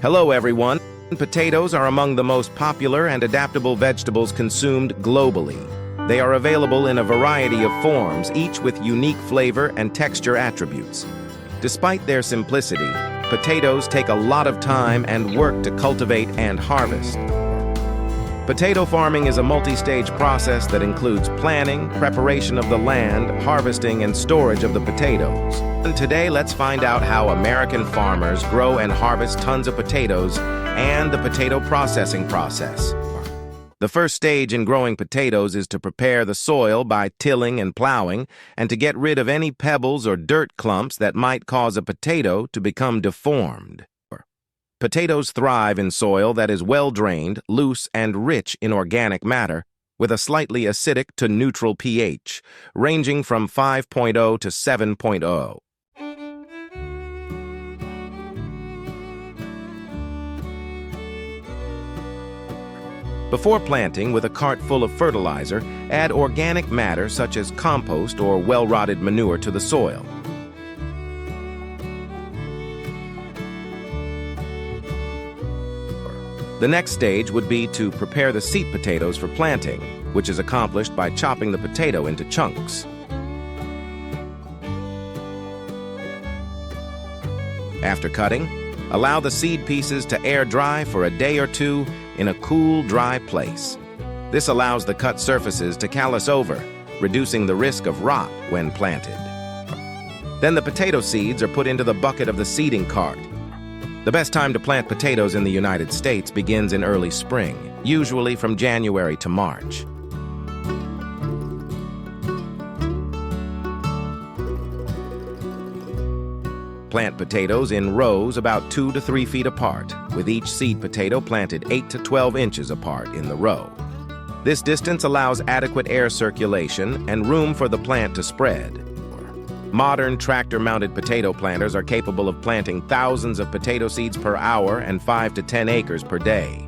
Hello, everyone. Potatoes are among the most popular and adaptable vegetables consumed globally. They are available in a variety of forms, each with unique flavor and texture attributes. Despite their simplicity, potatoes take a lot of time and work to cultivate and harvest. Potato farming is a multi-stage process that includes planning, preparation of the land, harvesting, and storage of the potatoes. And today, let's find out how American farmers grow and harvest tons of potatoes and the potato processing process. The first stage in growing potatoes is to prepare the soil by tilling and plowing, and to get rid of any pebbles or dirt clumps that might cause a potato to become deformed. Potatoes thrive in soil that is well-drained, loose, and rich in organic matter, with a slightly acidic to neutral pH, ranging from 5.0 to 7.0. Before planting with a cart full of fertilizer, add organic matter such as compost or well-rotted manure to the soil. The next stage would be to prepare the seed potatoes for planting, which is accomplished by chopping the potato into chunks. After cutting, allow the seed pieces to air dry for a day or two in a cool, dry place. This allows the cut surfaces to callus over, reducing the risk of rot when planted. Then the potato seeds are put into the bucket of the seeding cart. The best time to plant potatoes in the United States begins in early spring, usually from January to March. Plant potatoes in rows about 2 to 3 feet apart, with each seed potato planted 8 to 12 inches apart in the row. This distance allows adequate air circulation and room for the plant to spread. Modern tractor-mounted potato planters are capable of planting thousands of potato seeds per hour and 5 to 10 acres per day.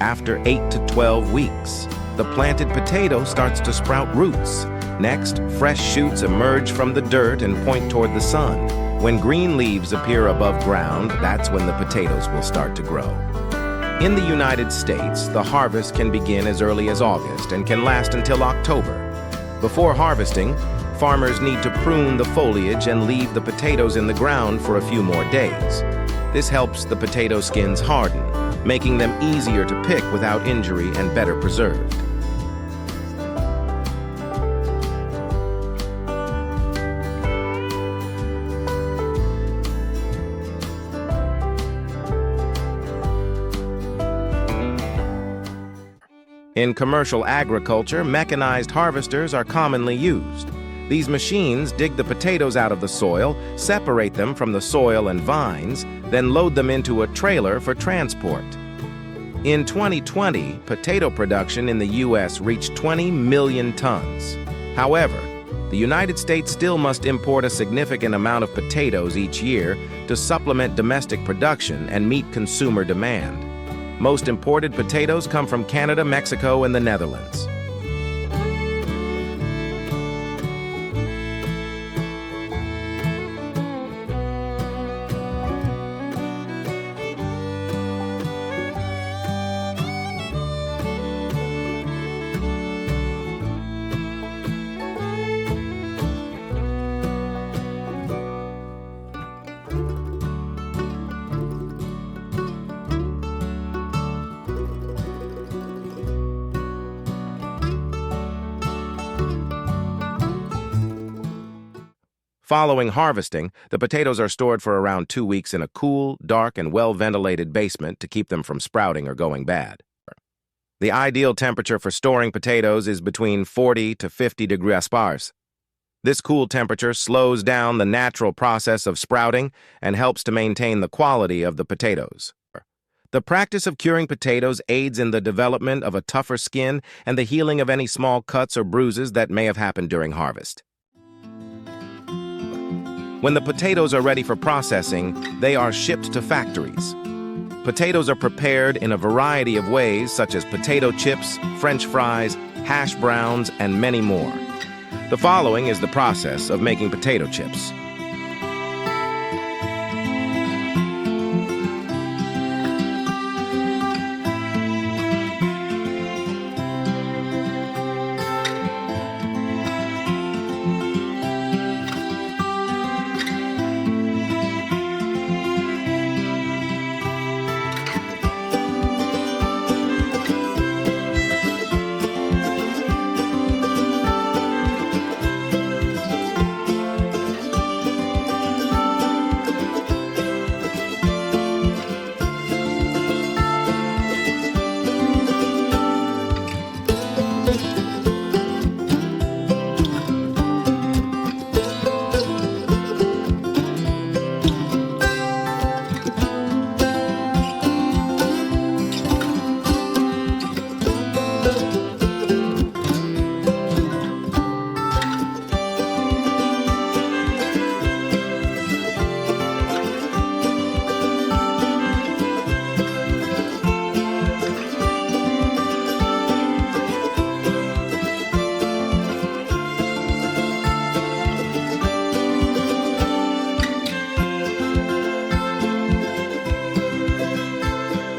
After 8 to 12 weeks, the planted potato starts to sprout roots. Next, fresh shoots emerge from the dirt and point toward the sun. When green leaves appear above ground, that's when the potatoes will start to grow. In the United States, the harvest can begin as early as August and can last until October. Before harvesting, farmers need to prune the foliage and leave the potatoes in the ground for a few more days. This helps the potato skins harden, making them easier to pick without injury and better preserved. In commercial agriculture, mechanized harvesters are commonly used. These machines dig the potatoes out of the soil, separate them from the soil and vines, then load them into a trailer for transport. In 2020, potato production in the U.S. reached 20 million tons. However, the United States still must import a significant amount of potatoes each year to supplement domestic production and meet consumer demand. Most imported potatoes come from Canada, Mexico, and the Netherlands. Following harvesting, the potatoes are stored for around 2 weeks in a cool, dark, and well-ventilated basement to keep them from sprouting or going bad. The ideal temperature for storing potatoes is between 40 to 50 degrees Celsius. This cool temperature slows down the natural process of sprouting and helps to maintain the quality of the potatoes. The practice of curing potatoes aids in the development of a tougher skin and the healing of any small cuts or bruises that may have happened during harvest. When the potatoes are ready for processing, they are shipped to factories. Potatoes are prepared in a variety of ways, such as potato chips, French fries, hash browns, and many more. The following is the process of making potato chips.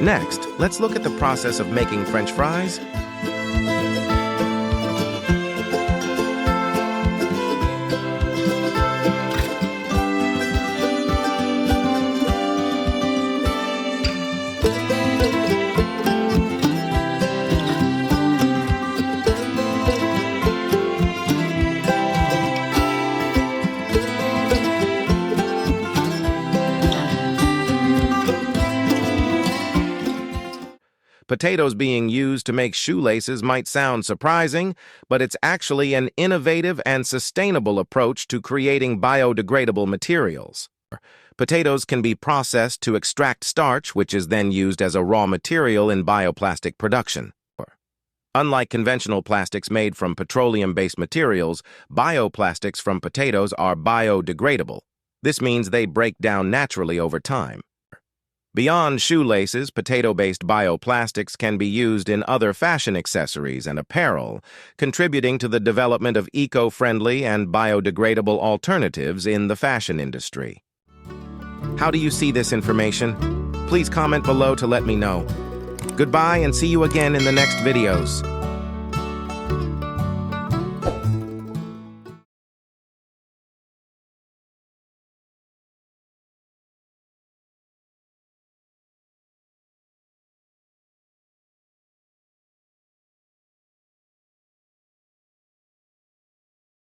Next, let's look at the process of making French fries. Potatoes being used to make shoelaces might sound surprising, but it's actually an innovative and sustainable approach to creating biodegradable materials. Potatoes can be processed to extract starch, which is then used as a raw material in bioplastic production. Unlike conventional plastics made from petroleum-based materials, bioplastics from potatoes are biodegradable. This means they break down naturally over time. Beyond shoelaces, potato-based bioplastics can be used in other fashion accessories and apparel, contributing to the development of eco-friendly and biodegradable alternatives in the fashion industry. How do you see this information? Please comment below to let me know. Goodbye and see you again in the next videos.